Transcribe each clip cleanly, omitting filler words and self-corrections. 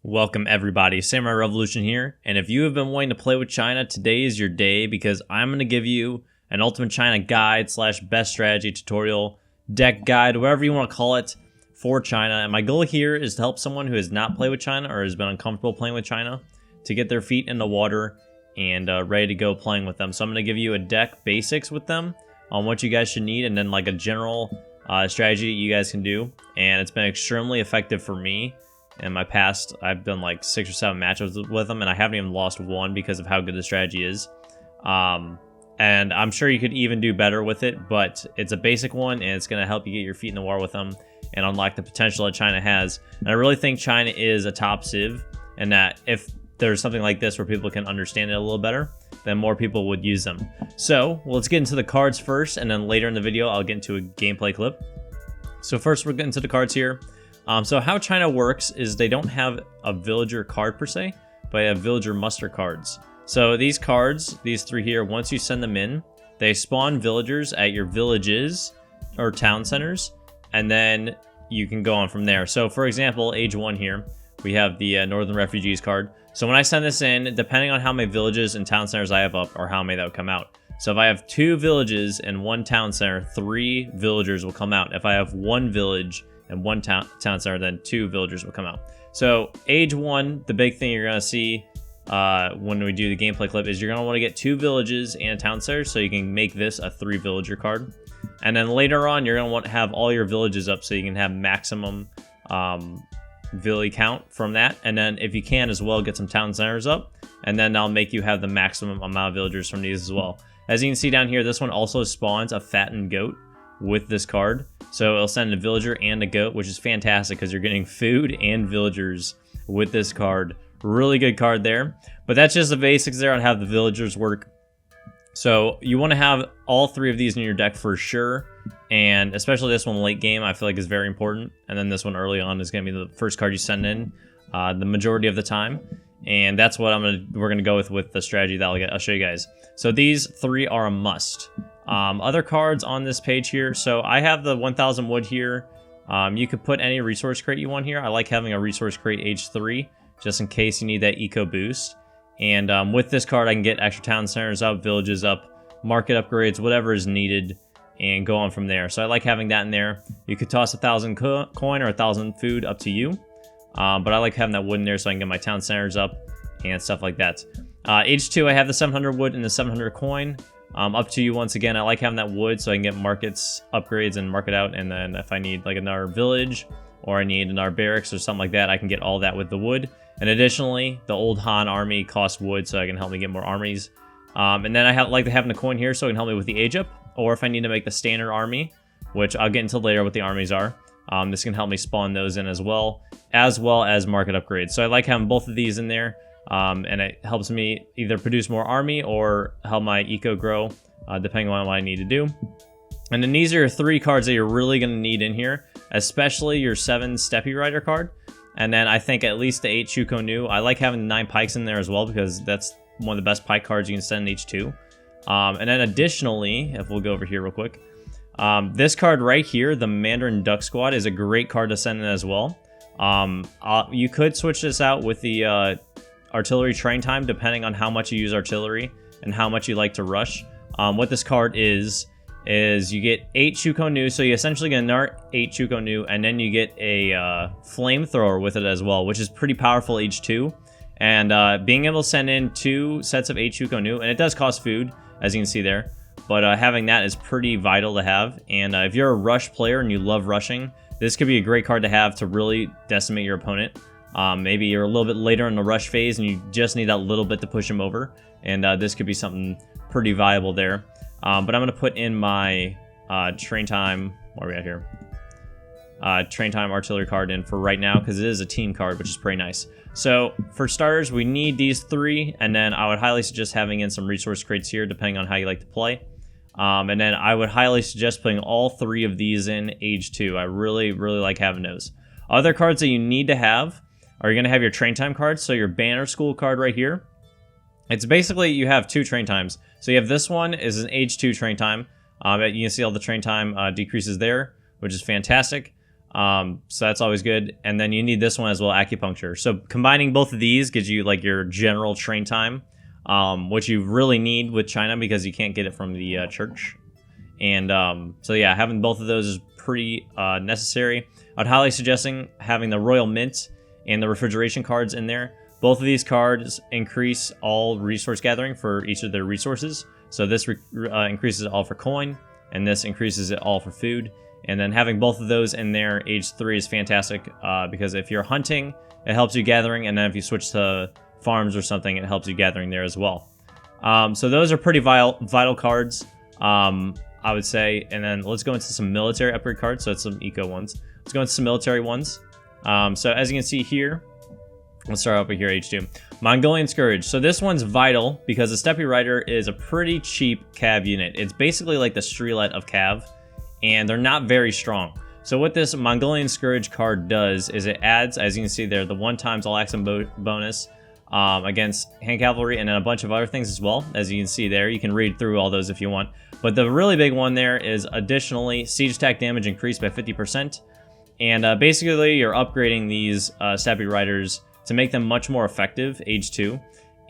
Welcome everybody, SamuraiRevolution here, and if you have been wanting to play with China, today is your day because I'm going to give you an Ultimate China guide slash best strategy tutorial, deck guide, whatever you want to call it, for China. And my goal here is to help someone who has not played with China or has been uncomfortable playing with China to get their feet in the water and ready to go playing with them. So I'm going to give you a deck basics with them on what you guys should need, and then like a general strategy you guys can do. And it's been extremely effective for me. In my past, I've done like 6 or 7 matchups with them, and I haven't even lost one because of how good the strategy is. And I'm sure you could even do better with it, but it's a basic one, and it's going to help you get your feet in the water with them and unlock the potential that China has. And I really think China is a top civ, and that if there's something like this where people can understand it a little better, then more people would use them. So let's get into the cards first, and then later in the video, I'll get into a gameplay clip. So first, we're getting to the cards here. So how China works is they don't have a villager card per se, but they have villager muster cards. So these cards, these 3 here, once you send them in, they spawn villagers at your villages or town centers, and then you can go on from there. So for example, age 1 here, we have the Northern Refugees card. So when I send this in, depending on how many villages and town centers I have up, or how many that would come out. So if I have 2 villages and 1 town center, 3 villagers will come out. If I have 1 village and 1 town center, then 2 villagers will come out. So age 1, the big thing you're going to see when we do the gameplay clip is you're going to want to get 2 villages and a town center, so you can make this a 3 villager card. And then later on, you're going to want to have all your villages up so you can have maximum village count from that. And then if you can as well, get some town centers up, and then that'll make you have the maximum amount of villagers from these as well. As you can see down here, this one also spawns a fattened goat with this card. So it'll send a villager and a goat, which is fantastic because you're getting food and villagers with this card. Really good card there. But that's just the basics there on how the villagers work. So you want to have all 3 of these in your deck for sure. And especially this one late game, I feel like is very important. And then this one early on is going to be the first card you send in the majority of the time. And that's what we're gonna go with the strategy that I'll show you guys. So these 3 are a must. Other cards on this page here. So I have the 1000 wood here. You could put any resource crate you want here. I like having a resource crate age 3, just in case you need that eco boost. And with this card, I can get extra town centers up, villages up, market upgrades, whatever is needed, and go on from there. So I like having that in there. You could toss 1,000 coin or 1,000 food, up to you. But I like having that wood in there so I can get my town centers up and stuff like that. Age 2, I have the 700 wood and the 700 coin. Up to you once again. I like having that wood so I can get markets upgrades and market out, and then if I need like another village or I need another barracks or something like that, I can get all that with the wood. And additionally, the old Han army costs wood, so I can help me get more armies. And then I like having the coin here so it can help me with the age up, or if I need to make the standard army, which I'll get into later what the armies are. This can help me spawn those in as well as market upgrades. So I like having both of these in there. And it helps me either produce more army or help my eco grow, depending on what I need to do. And then these are 3 cards that you're really going to need in here, especially your 7 Steppe Rider card. And then I think at least the 8 Shuko Nu. I like having the 9 Pikes in there as well because that's one of the best Pike cards you can send in H2. And then additionally, if we'll go over here real quick, this card right here, the Mandarin Duck Squad, is a great card to send in as well. You could switch this out with the artillery train time, depending on how much you use artillery and how much you like to rush. What this card is you get 8 Shuko Nu, so you essentially get another 8 Shuko Nu, and then you get a flamethrower with it as well, which is pretty powerful H2. And being able to send in 2 sets of 8 Shuko Nu, and it does cost food, as you can see there, but having that is pretty vital to have. And if you're a rush player and you love rushing, this could be a great card to have to really decimate your opponent. Maybe you're a little bit later in the rush phase and you just need that little bit to push him over, and this could be something pretty viable there. But I'm going to put in my train time, where are we at here? Train time artillery card in for right now because it is a team card, which is pretty nice. So for starters, we need these 3, and then I would highly suggest having in some resource crates here, depending on how you like to play. And then I would highly suggest putting all 3 of these in age 2. I really, really like having those. Other cards that you need to have are you going to have your train time cards. So your banner school card right here. It's basically you have 2 train times. So you have this one is an age 2 train time. You can see all the train time decreases there, which is fantastic. So that's always good. And then you need this one as well, acupuncture. So combining both of these gives you like your general train time, which you really need with China because you can't get it from the church. And so yeah, having both of those is pretty necessary. I'd highly suggest having the Royal Mint and the refrigeration cards in there. Both of these cards increase all resource gathering for each of their resources. So this increases it all for coin, and this increases it all for food. And then having both of those in there, age 3 is fantastic because if you're hunting, it helps you gathering, and then if you switch to farms or something, it helps you gathering there as well. So those are pretty vital cards, I would say. And then let's go into some military upgrade cards. So it's some eco ones. Let's go into some military ones. So as you can see here, let's start over here, H2. Mongolian Scourge. So this one's vital because the Steppe Rider is a pretty cheap cav unit. It's basically like the Strelet of cav, and they're not very strong. So what this Mongolian Scourge card does is it adds, as you can see there, the 1x all action bonus against hand cavalry, and then a bunch of other things as well. As you can see there, you can read through all those if you want. But the really big one there is additionally siege attack damage increased by 50%. And basically you're upgrading these Steppe Riders to make them much more effective, age 2.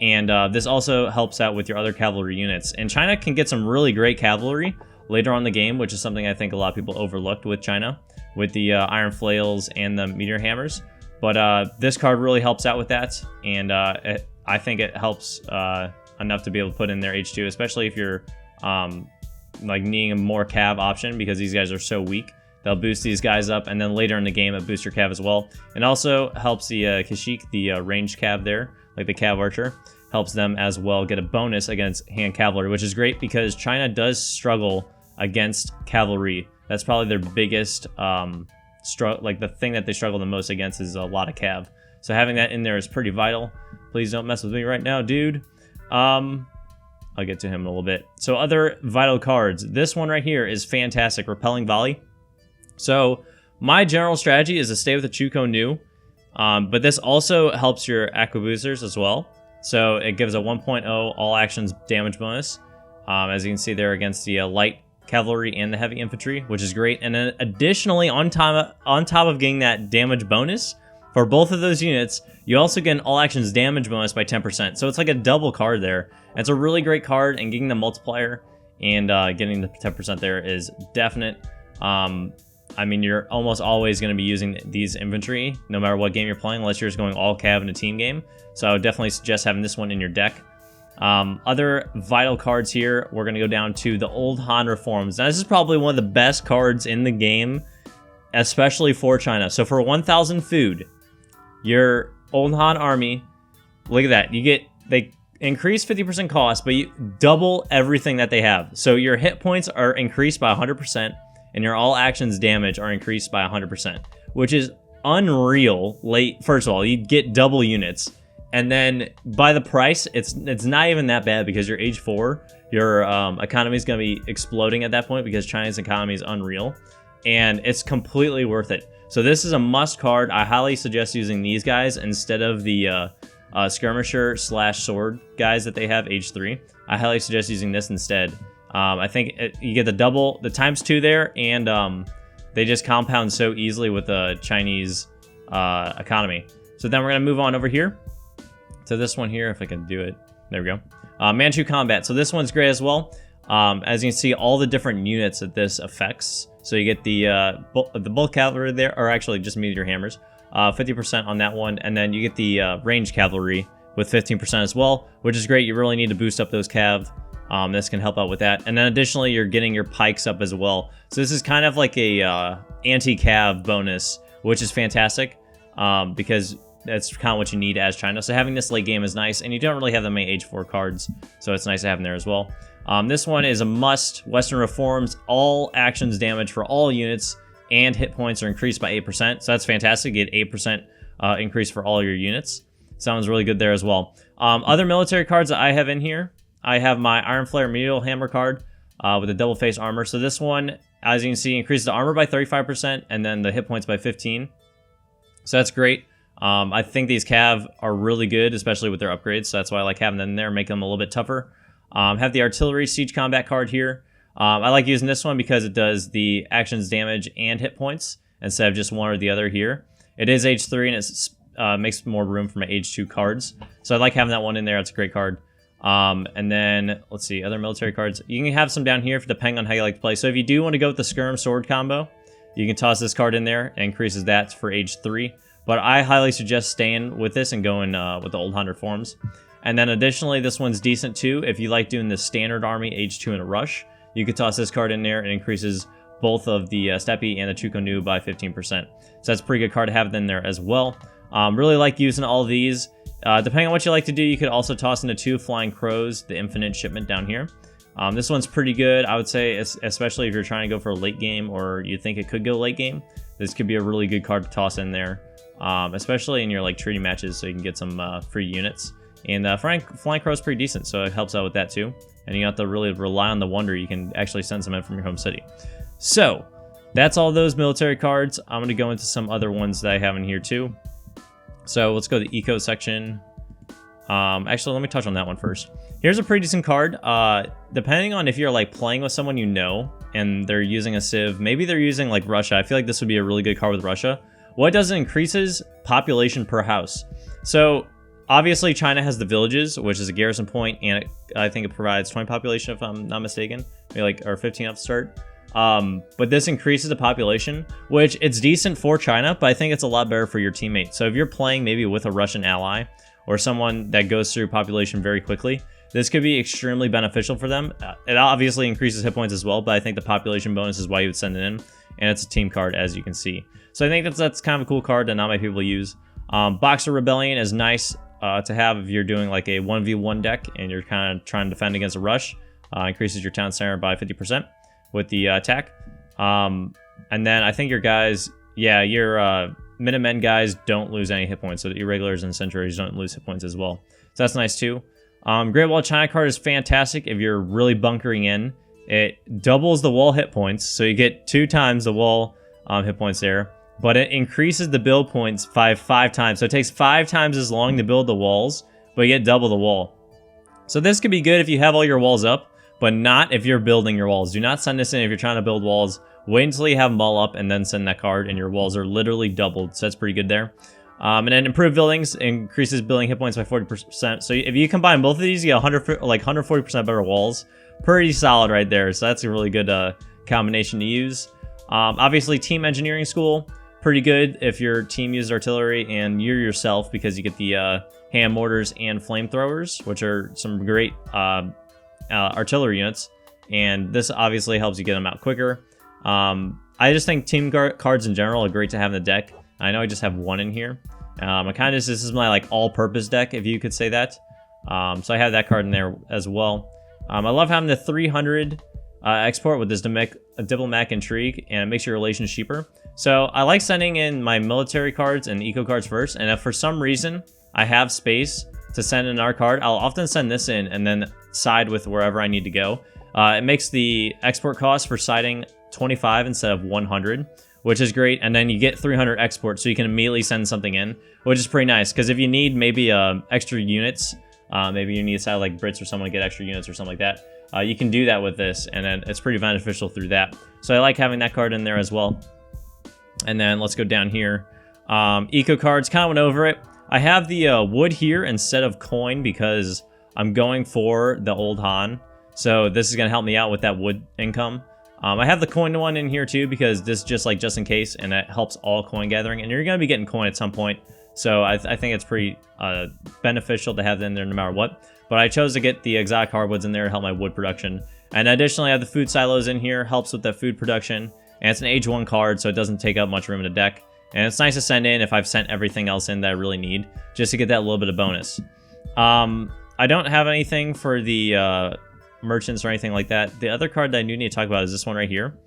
And this also helps out with your other cavalry units. And China can get some really great cavalry later on in the game, which is something I think a lot of people overlooked with China, with the iron flails and the meteor hammers. But this card really helps out with that, and I think it helps enough to be able to put in their H2, especially if you're like needing a more cav option, because these guys are so weak. They'll boost these guys up, and then later in the game it boosts your cav as well. And also helps the Kashik, the ranged cav there, like the cav archer, helps them as well get a bonus against hand cavalry, which is great because China does struggle against cavalry. That's probably their biggest like the thing that they struggle the most against is a lot of cav. So having that in there is pretty vital. Please don't mess with me right now, dude. I'll get to him in a little bit. So other vital cards. This one right here is fantastic, Repelling Volley. So my general strategy is to stay with the Chuko Nu, but this also helps your Aqua Boosters as well. So it gives a 1.0 all actions damage bonus, as you can see there, against the light cavalry and the heavy infantry, which is great. And then additionally, on top of getting that damage bonus for both of those units, you also get an all actions damage bonus by 10%. So it's like a double card there. It's a really great card, and getting the multiplier and getting the 10% there is definite. I mean, you're almost always going to be using these infantry no matter what game you're playing, unless you're just going all cav in a team game. So I would definitely suggest having this one in your deck. Other vital cards here, we're going to go down to the Old Han Reforms. Now, this is probably one of the best cards in the game, especially for China. So for 1,000 food, your Old Han army, look at that. They increase 50% cost, but you double everything that they have. So your hit points are increased by 100%, and your all actions damage are increased by 100%, which is unreal. First of all, you get double units. And then by the price, it's not even that bad because you're age 4. Your economy is going to be exploding at that point because China's economy is unreal. And it's completely worth it. So this is a must card. I highly suggest using these guys instead of the skirmisher / sword guys that they have, age 3. I highly suggest using this instead. I think you get the ×2 there, and they just compound so easily with the Chinese economy. So then we're going to move on over here to this one here, if I can do it. There we go. Manchu Combat. So this one's great as well. As you can see, all the different units that this affects. So you get the bulk cavalry there, or actually just meteor hammers, 50% on that one, and then you get the ranged cavalry with 15% as well, which is great. You really need to boost up those cav. This can help out with that. And then additionally, you're getting your pikes up as well. So this is kind of like a anti-cav bonus, which is fantastic because that's kind of what you need as China. So having this late game is nice, and you don't really have that many age 4 cards, so it's nice to have them there as well. This one is a must. Western Reforms, all actions damage for all units, and hit points are increased by 8%. So that's fantastic. You get 8% increase for all your units. Sounds really good there as well. Other military cards that I have in here, I have my Iron Flare Medial Hammer card with a double face armor. So this one, as you can see, increases the armor by 35% and then the hit points by 15. So that's great. I think these cav are really good, especially with their upgrades. So that's why I like having them in there, make them a little bit tougher. Have the Artillery Siege Combat card here. I like using this one because it does the actions damage and hit points. instead of just one or the other here. It is H3 and it makes more room for my H2 cards. So I like having that one in there. It's a great card. And then, let's see, other military cards. You can have some down here depending on how you like to play. So if you do want to go with the Skirm Sword combo, you can toss this card in there. It increases that for age 3. But I highly suggest staying with this and going with the Old Hunter forms. And then additionally, this one's decent too. If you like doing the standard army, age 2 in a rush, you could toss this card in there. It increases both of the Steppe and the Chukonu by 15%. So that's a pretty good card to have in there as well. Really like using all of these. Depending on what you like to do, you could also toss into 2 Flying Crows, the Infinite Shipment down here. This one's pretty good, I would say, especially if you're trying to go for a late game or you think it could go late game. This could be a really good card to toss in there, especially in your like treaty matches, so you can get some free units. And Flying Crow is pretty decent, so it helps out with that too. And you don't have to really rely on the wonder. You can actually send some in from your home city. So that's all those military cards. I'm going to go into some other ones that I have in here too. So let's go to the eco section. Actually, let me touch on that one first. Here's a pretty decent card. Depending on if you're like playing with someone you know and they're using a civ, maybe they're using like Russia. I feel like this would be a really good card with Russia. What it does, it increases population per house. So obviously China has the villages, which is a garrison point, and I think it provides 20 population if I'm not mistaken, maybe like or 15 off the start. But this increases the population, which it's decent for China, but I think it's a lot better for your teammates. So if you're playing maybe with a Russian ally or someone that goes through population very quickly, this could be extremely beneficial for them. It obviously increases hit points as well, but I think the population bonus is why you would send it in, and it's a team card, as you can see. So I think that's kind of a cool card that not many people use. Boxer Rebellion is nice to have if you're doing like a 1v1 deck and you're kind of trying to defend against a rush. Increases your town center by 50%. With the attack. And then I think your guys, yeah, your Minutemen guys don't lose any hit points, so the irregulars and centuries don't lose hit points as well. So that's nice too. Great Wall China card is fantastic if you're really bunkering in. It doubles the wall hit points, so you get 2 times the wall hit points there, but it increases the build points by 5 times. So it takes 5 times as long to build the walls, but you get double the wall. So this could be good if you have all your walls up, but not if you're building your walls. Do not send this in if you're trying to build walls. Wait until you have them all up and then send that card, and your walls are literally doubled. So that's pretty good there. And then improved buildings increases building hit points by 40%. So if you combine both of these, you get 140% better walls. Pretty solid right there. So that's a really good combination to use. Obviously, team engineering school, pretty good if your team uses artillery and you're yourself, because you get the hand mortars and flamethrowers, which are some great artillery units, and this obviously helps you get them out quicker. I just think team cards in general are great to have in the deck. I know I just have one in here. This is my like all-purpose deck, if you could say that. So I have that card in there as well. I love having the 300 export with this diplomatic intrigue, and it makes your relations cheaper. So I like sending in my military cards and eco cards first, and if for some reason I have space to send in our card, I'll often send this in and then side with wherever I need to go. It makes the export cost for siding 25 instead of 100, which is great. And then you get 300 export, so you can immediately send something in, which is pretty nice. Because if you need maybe extra units, maybe you need a side like Brits or someone to get extra units or something like that, you can do that with this, and then it's pretty beneficial through that. So I like having that card in there as well. And then let's go down here. Eco cards, kind of went over it. I have the wood here instead of coin because I'm going for the old Han. So this is going to help me out with that wood income. I have the coin one in here too because this is just in case, and it helps all coin gathering. And you're going to be getting coin at some point. So I think it's pretty beneficial to have that in there no matter what. But I chose to get the exotic hardwoods in there to help my wood production. And additionally, I have the food silos in here. Helps with that food production. And it's an age 1 card, so it doesn't take up much room in the deck. And it's nice to send in if I've sent everything else in that I really need, just to get that little bit of bonus. I don't have anything for the merchants or anything like that. The other card that I do need to talk about is this one right here.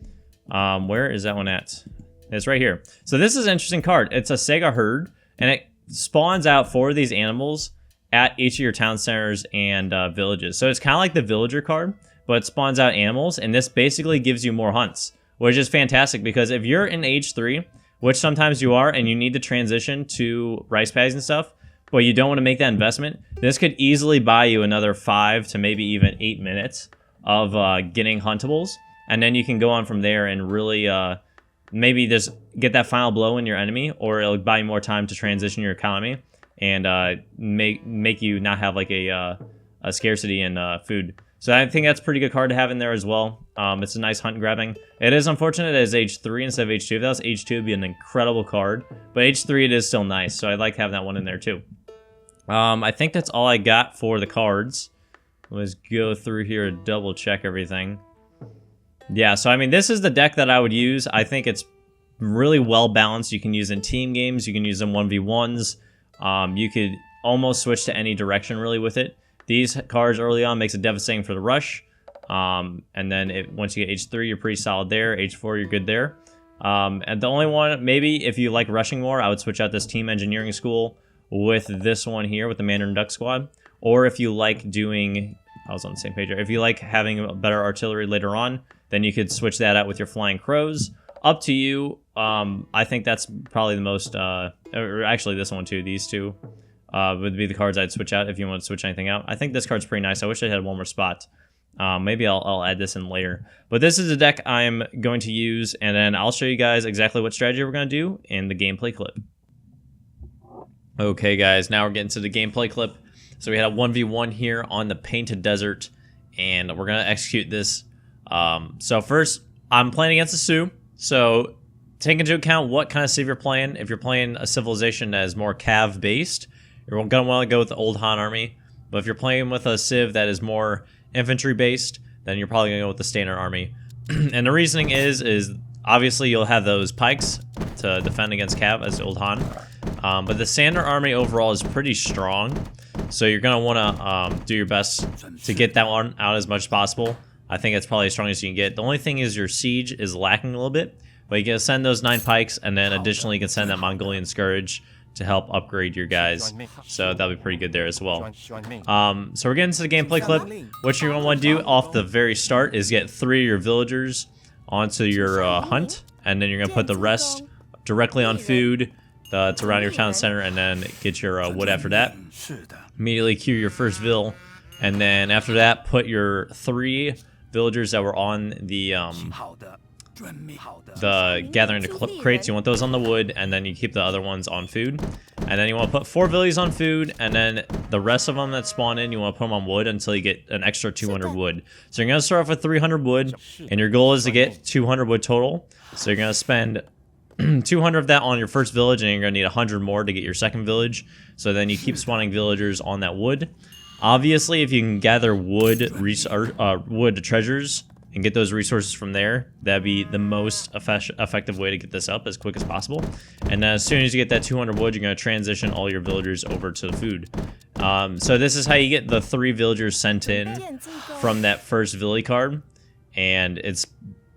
Where is that one at? It's right here. So this is an interesting card. It's a Sega herd, and it spawns out 4 of these animals at each of your town centers and villages. So it's kind of like the villager card, but it spawns out animals, and this basically gives you more hunts, which is fantastic because if you're in age 3, which sometimes you are, and you need to transition to rice paddies and stuff, but you don't want to make that investment, this could easily buy you another 5 to maybe even 8 minutes of getting huntables, and then you can go on from there and really maybe just get that final blow in your enemy, or it'll buy you more time to transition your economy and make you not have like a scarcity in food. So I think that's a pretty good card to have in there as well. It's a nice hunt grabbing. It is unfortunate it is H3 instead of H2. If that was H2, it'd be an incredible card. But H3, it is still nice. So I like having that one in there too. I think that's all I got for the cards. Let's go through here and double check everything. Yeah, so I mean, this is the deck that I would use. I think it's really well balanced. You can use in team games. You can use in 1v1s. You could almost switch to any direction really with it. These cards early on makes it devastating for the rush. And then once you get H3, you're pretty solid there. H4, you're good there. And the only one, maybe if you like rushing more, I would switch out this Team Engineering School with this one here with the Mandarin Duck Squad. Or if you like doing, I was on the same page here. If you like having better artillery later on, then you could switch that out with your Flying Crows. Up to you. I think that's probably the most, or actually this one too, these two. Would be the cards I'd switch out if you want to switch anything out. I think this card's pretty nice. I wish I had one more spot. Maybe I'll add this in later. But this is the deck I'm going to use, and then I'll show you guys exactly what strategy we're going to do in the gameplay clip. Okay, guys, now we're getting to the gameplay clip. So we had a 1v1 here on the Painted Desert, and we're going to execute this. So first, I'm playing against a Sioux. So take into account what kind of civ you're playing. If you're playing a civilization that is more cav-based, you're going to want to go with the Old Han Army. But if you're playing with a civ that is more infantry-based, then you're probably going to go with the Standard Army. And the reasoning is obviously you'll have those pikes to defend against cav as Old Han. But the Standard Army overall is pretty strong. So you're going to want to do your best to get that one out as much as possible. I think it's probably as strong as you can get. The only thing is your siege is lacking a little bit. But you can send those 9 pikes, and then additionally you can send that Mongolian Scourge to help upgrade your guys. So that'll be pretty good there as well. So we're getting to the gameplay clip. What you're going to want to do off the very start is get 3 of your villagers onto your hunt. And then you're going to put the rest directly on food to around your town center, and then get your wood after that. Immediately queue your first vill. And then after that, put your 3 villagers that were on the gathering the crates. You want those on the wood, and then you keep the other ones on food. And then you want to put 4 villies on food, and then the rest of them that spawn in, you want to put them on wood until you get an extra 200 wood. So you're going to start off with 300 wood, and your goal is to get 200 wood total. So you're going to spend 200 of that on your first village, and you're going to need 100 more to get your second village. So then you keep spawning villagers on that wood. Obviously, if you can gather wood treasures and get those resources from there, that'd be the most effective way to get this up as quick as possible. And then as soon as you get that 200 wood, you're going to transition all your villagers over to the food. So this is how you get the 3 villagers sent in from that first villi card, and it's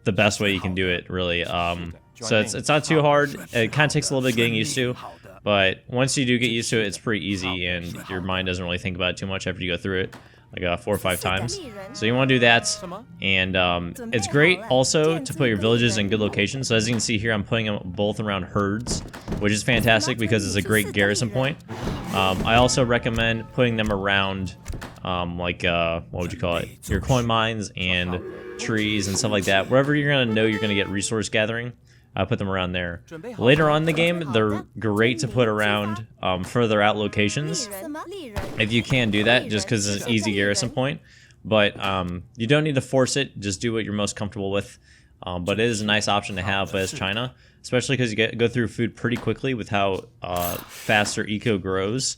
the best way you can do it, really. So it's not too hard. It kind of takes a little bit getting used to, but once you do get used to it, it's pretty easy, and your mind doesn't really think about it too much after you go through it like 4 or 5 times. So you want to do that, and it's great also to put your villages in good locations. So as you can see here, I'm putting them both around herds, which is fantastic because it's a great garrison point. I also recommend putting them around what would you call it, your coin mines and trees and stuff like that. Wherever you're going to know you're going to get resource gathering, I put them around there. Later on in the game, they're great to put around further out locations, if you can do that, just because it's an easy garrison point. But you don't need to force it. Just do what you're most comfortable with. But it is a nice option to have as China, especially because you go through food pretty quickly with how fast their eco grows.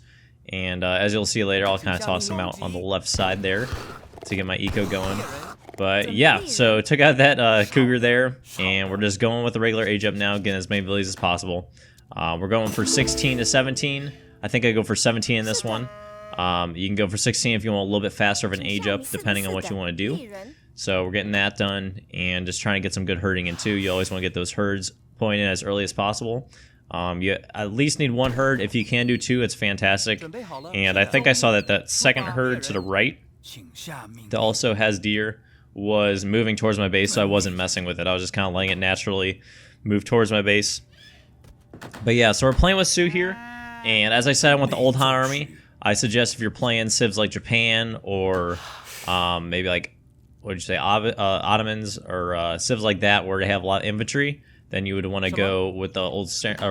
And as you'll see later, I'll kind of toss them out on the left side there to get my eco going. But yeah, so took out that cougar there, and we're just going with the regular age up now, getting as many villies as possible. We're going for 16 to 17. I think I go for 17 in this one. You can go for 16 if you want a little bit faster of an age up, depending on what you want to do. So we're getting that done, and just trying to get some good herding in too. You always want to get those herds pointed as early as possible. You at least need 1 herd. If you can do 2, it's fantastic. And I think I saw that second herd to the right that also has deer was moving towards my base, so I wasn't messing with it. I was just kind of letting it naturally move towards my base. But yeah, so we're playing with Sioux here, and as I said, I want the Old Han Army. I suggest if you're playing civs like Japan or maybe like, what would you say, Ottomans or civs like that where they have a lot of infantry, then you would want to go with the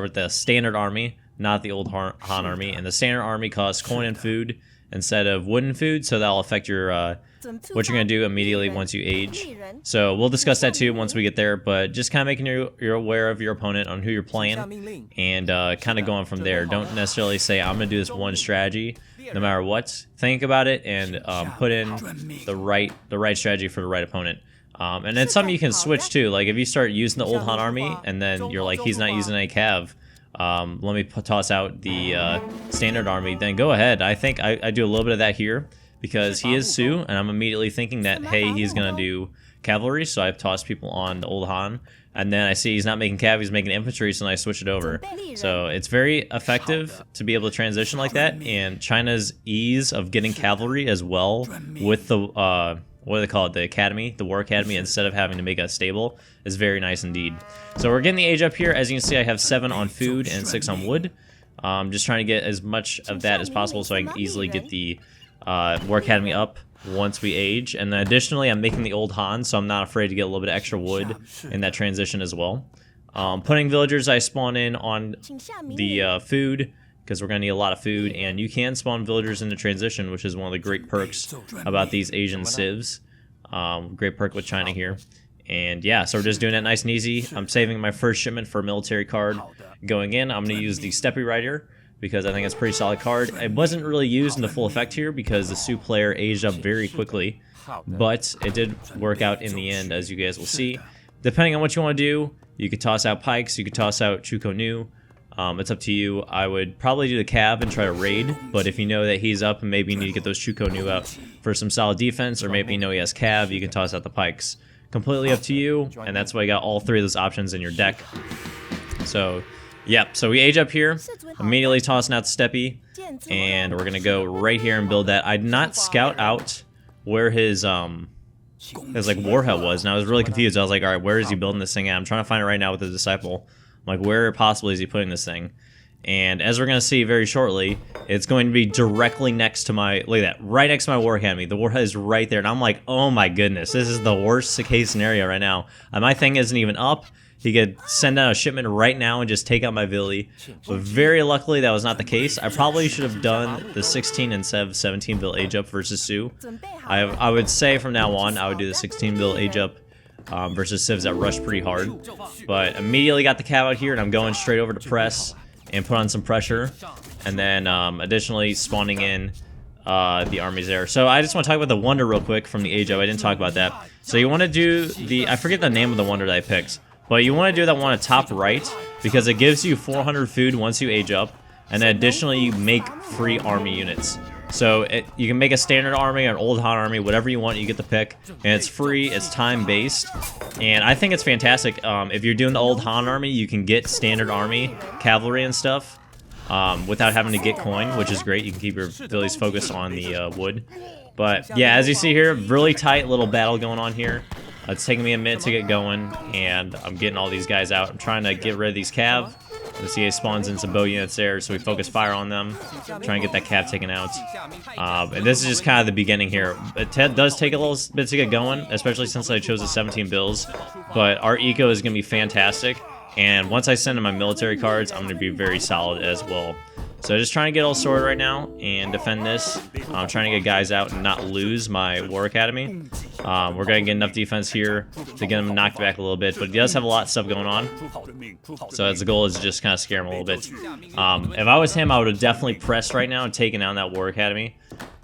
with the standard army, not the old Han army. And the standard army costs coin and food instead of wood and food, so that'll affect your what you're gonna do immediately once you age. So we'll discuss that too once we get there. But just kind of making you're aware of your opponent on who you're playing, and kind of going from there. Don't necessarily say I'm gonna do this one strategy no matter what. Think about it and put in the right strategy for the right opponent. And then something you can switch to, like if you start using the old Han army and then you're like, he's not using any cav, let me toss out the standard army, then go ahead. I think I do a little bit of that here because he is Su, and I'm immediately thinking that, hey, he's gonna do cavalry, so I've tossed people on the old Han, and then I see he's not making cav, he's making infantry, so then I switch it over. So it's very effective to be able to transition like that, and China's ease of getting cavalry as well with the what do they call it, the academy, the war academy, instead of having to make a stable, is very nice indeed. So we're getting the age up here. As you can see, I have 7 on food and 6 on wood. Just trying to get as much of that as possible so I can easily get the war academy up once we age. And then additionally, I'm making the old Han, so I'm not afraid to get a little bit of extra wood in that transition as well. Putting villagers, I spawn in on the food, because we're going to need a lot of food, and you can spawn villagers in the transition, which is one of the great perks about these Asian civs. Great perk with China here. And yeah, so we're just doing it nice and easy. I'm saving my first shipment for a military card. Going in, I'm going to use the Steppe Rider, because I think it's a pretty solid card. It wasn't really used in the full effect here, because the Su player aged up very quickly. But it did work out in the end, as you guys will see. Depending on what you want to do, you could toss out pikes, you could toss out Chuko Nu. It's up to you. I would probably do the cav and try to raid, but if you know that he's up and maybe you need to get those Chuko Nu out for some solid defense, or maybe you know he has cav, you can toss out the pikes. Completely up to you, and that's why you got all 3 of those options in your deck. So, yep, so we age up here, immediately tossing out the Steppe, and we're going to go right here and build that. I did not scout out where his like warhead was, and I was really confused. I was like, alright, where is he building this thing at? I'm trying to find it right now with the Disciple. Like, where possibly is he putting this thing? And as we're going to see very shortly, it's going to be directly next to my, look at that, right next to my war academy. The warhead is right there, and I'm like, oh my goodness, this is the worst case scenario right now. My thing isn't even up. He could send out a shipment right now and just take out my Villi. But very luckily, that was not the case. I probably should have done the 16 instead of 17 Vil age up versus Su. I would say from now on, I would do the 16 Vil age up versus civs that rush pretty hard. But immediately got the cav out here, and I'm going straight over to press and put on some pressure. And then additionally spawning in the armies there. So I just want to talk about the wonder real quick from the age up. I didn't talk about that. So you want to do the, I forget the name of the wonder that I picked, but you want to do that one at top right, because it gives you 400 food once you age up, and then additionally you make free army units. So you can make a standard army or an old Han army, whatever you want, you get to pick, and it's free, it's time-based, and I think it's fantastic. If you're doing the old Han army, you can get standard army, cavalry and stuff, without having to get coin, which is great. You can keep your abilities focused on the wood. But yeah, as you see here, really tight little battle going on here. It's taking me a minute to get going, and I'm getting all these guys out. I'm trying to get rid of these cav. The CA spawns in some bow units there, so we focus fire on them, trying to get that cav taken out. And this is just kind of the beginning here. It does take a little bit to get going, especially since I chose the 17 bills, but our eco is going to be fantastic, and once I send in my military cards, I'm going to be very solid as well. So just trying to get all sorted right now and defend this. I'm trying to get guys out and not lose my War Academy. We're going to get enough defense here to get him knocked back a little bit, but he does have a lot of stuff going on. So that's the goal, is to just kind of scare him a little bit. If I was him, I would have definitely pressed right now and taken down that War Academy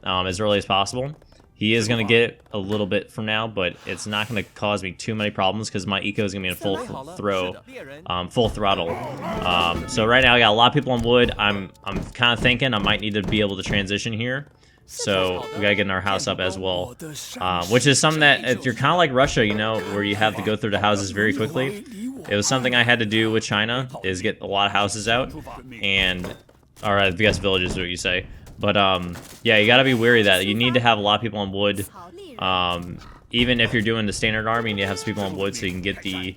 as early as possible. He is going to get it a little bit from now, but it's not going to cause me too many problems because my eco is going to be in full throttle. So right now I got a lot of people on wood. I'm kind of thinking I might need to be able to transition here. So we got to get in our house up as well, which is something that you're kind of like Russia, you know, where you have to go through the houses very quickly. It was something I had to do with China, is get a lot of houses out, and, or I guess villages is what you say. But, yeah, you gotta be wary of that. You need to have a lot of people on wood. Even if you're doing the standard army, you need to have some people on wood so you can get the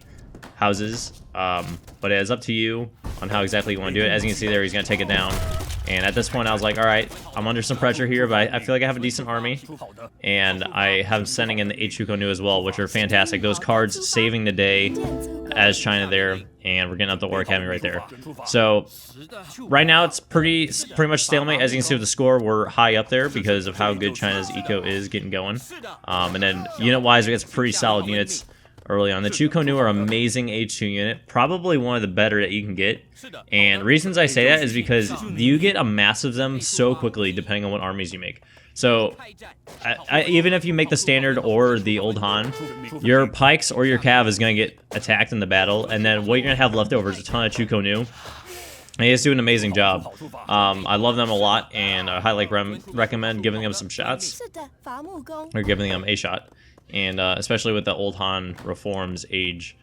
houses. But it's up to you on how exactly you want to do it. As you can see there, he's gonna take it down. And at this point, I was like, all right, I'm under some pressure here, but I feel like I have a decent army. And I have sending in the Chuko Nu as well, which are fantastic. Those cards saving the day as China there, and we're getting up the War Academy right there. So right now, it's pretty much stalemate. As you can see with the score, we're high up there because of how good China's eco is getting going. And then unit-wise, we got some pretty solid units early on. The Chuko Nu are amazing H2 unit, probably one of the better that you can get. And reasons I say that is because you get a mass of them so quickly depending on what armies you make. So even if you make the standard or the old Han, your pikes or your cav is going to get attacked in the battle, and then what you're going to have left over is a ton of Chuko Nu. They just do an amazing job. I love them a lot, and I highly recommend giving them some shots, or giving them a shot. And especially with the old Han reforms age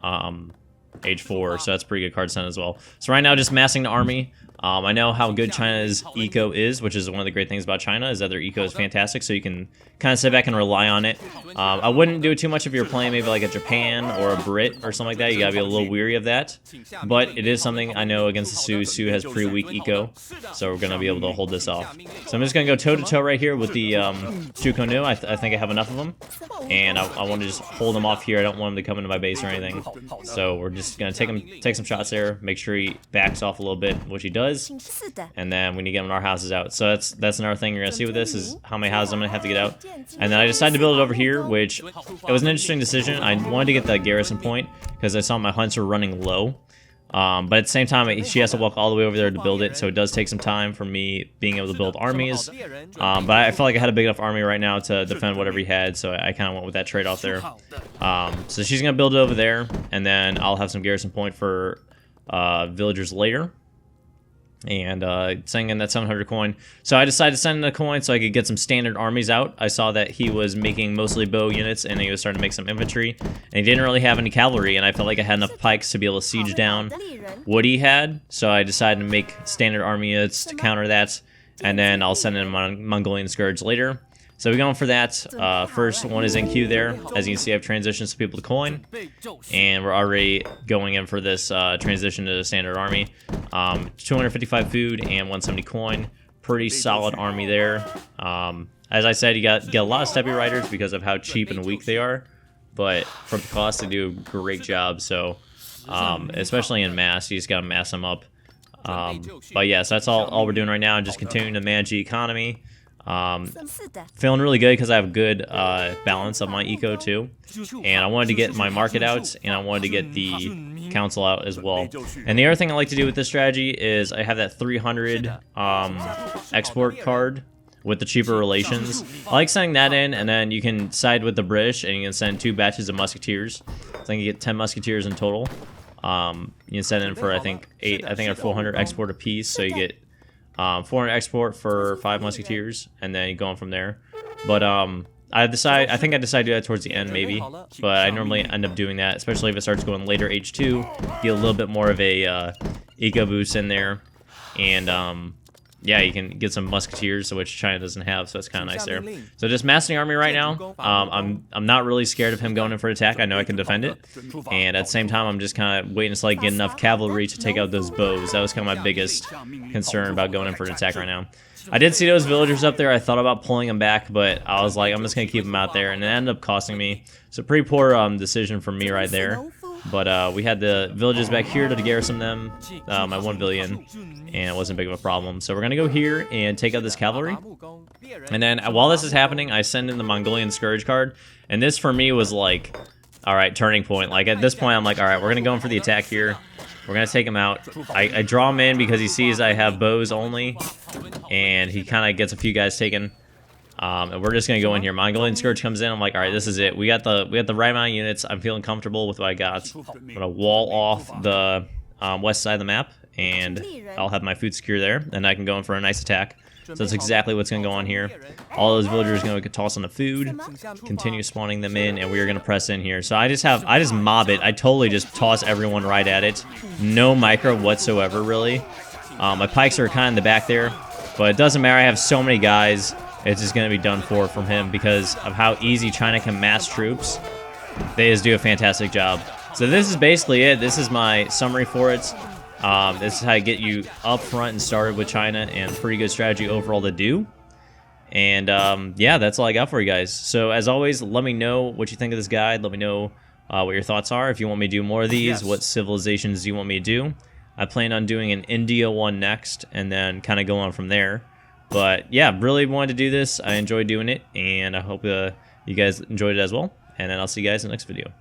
4, so that's pretty good card set as well. So right now, just massing the army. I know how good China's eco is, which is one of the great things about China, is that their eco is fantastic, so you can kind of sit back and rely on it. I wouldn't do it too much if you're playing maybe like a Japan or a Brit or something like that. You gotta be a little weary of that. But it is something I know against the Sioux. Sioux has pretty weak eco, so we're gonna be able to hold this off. So I'm just gonna go toe-to-toe right here with the Chuko Nu. I think I have enough of them, and I want to just hold them off here. I don't want them to come into my base or anything. So we're just gonna take some shots there, make sure he backs off a little bit, which he does. And then we need to get our houses out. So that's another thing you're gonna see with this is how many houses I'm gonna have to get out. And then I decided to build it over here, which it was an interesting decision. I wanted to get the garrison point because I saw my hunts were running low. But at the same time, she has to walk all the way over there to build it, so it does take some time for me being able to build armies. But I felt like I had a big enough army right now to defend whatever he had, so I kind of went with that trade-off there. So she's gonna build it over there, and then I'll have some garrison point for villagers later. And sending in that 700 coin. So I decided to send in a coin so I could get some standard armies out. I saw that he was making mostly bow units, and he was starting to make some infantry. And he didn't really have any cavalry, and I felt like I had enough pikes to be able to siege down what he had. So I decided to make standard army units to counter that. And then I'll send in Mongolian Scourge later. So we're going for that. First one is in queue there. As you can see, I've transitioned some people to coin. And we're already going in for this transition to the standard army. 255 food and 170 coin. Pretty solid army there. As I said, you get a lot of steppy riders because of how cheap and weak they are. But for the cost, they do a great job. So, especially in mass, you just got to mass them up. But yeah, so that's all we're doing right now. Just continuing to manage the economy. Feeling really good because I have a good balance of my eco too, and I wanted to get my market out, and I wanted to get the council out as well. And the other thing I like to do with this strategy is I have that 300 export card with the cheaper relations. I like sending that in, and then you can side with the British, and you can send 2 batches of musketeers. So I think you get 10 musketeers in total. You can send in for I think 400 export a piece, so you get 400 export for 5 musketeers, and then you go on from there. But I think I decided to do that towards the end maybe, but I normally end up doing that, especially if it starts going later H2, get a little bit more of a eco boost in there, and yeah, you can get some musketeers, which China doesn't have, so that's kind of nice there. So just massing army right now. I'm not really scared of him going in for attack. I know I can defend it, and at the same time, I'm just kind of waiting to like get enough cavalry to take out those bows. That was kind of my biggest concern about going in for an attack right now. I did see those villagers up there. I thought about pulling them back, but I was like, I'm just gonna keep them out there, and it ended up costing me. So pretty poor decision from me right there. But we had the villages back here to garrison them, my 1 billion, and it wasn't big of a problem. So we're going to go here and take out this cavalry. And then while this is happening, I send in the Mongolian Scourge card. And this for me was like, all right, turning point. Like at this point, I'm like, all right, we're going to go in for the attack here. We're going to take him out. I draw him in because he sees I have bows only, and he kind of gets a few guys taken. And we're just gonna go in here. Mongolian Scourge comes in. I'm like, all right, this is it. We got the right amount of units. I'm feeling comfortable with what I got. I'm gonna wall off the west side of the map, and I'll have my food secure there, and I can go in for a nice attack. So that's exactly what's gonna go on here. All those villagers are gonna toss on the food, continue spawning them in, and we are gonna press in here. So I just mob it. I totally just toss everyone right at it. No micro whatsoever, really. My pikes are kind of in the back there, but it doesn't matter. I have so many guys. It's just going to be done for from him because of how easy China can mass troops. They just do a fantastic job. So this is basically it. This is my summary for it. This is how I get you up front and started with China, and pretty good strategy overall to do. And yeah, that's all I got for you guys. So as always, let me know what you think of this guide. Let me know what your thoughts are. If you want me to do more of these, what civilizations do you want me to do? I plan on doing an India one next, and then kind of go on from there. But yeah, really wanted to do this. I enjoyed doing it, and I hope you guys enjoyed it as well. And then I'll see you guys in the next video.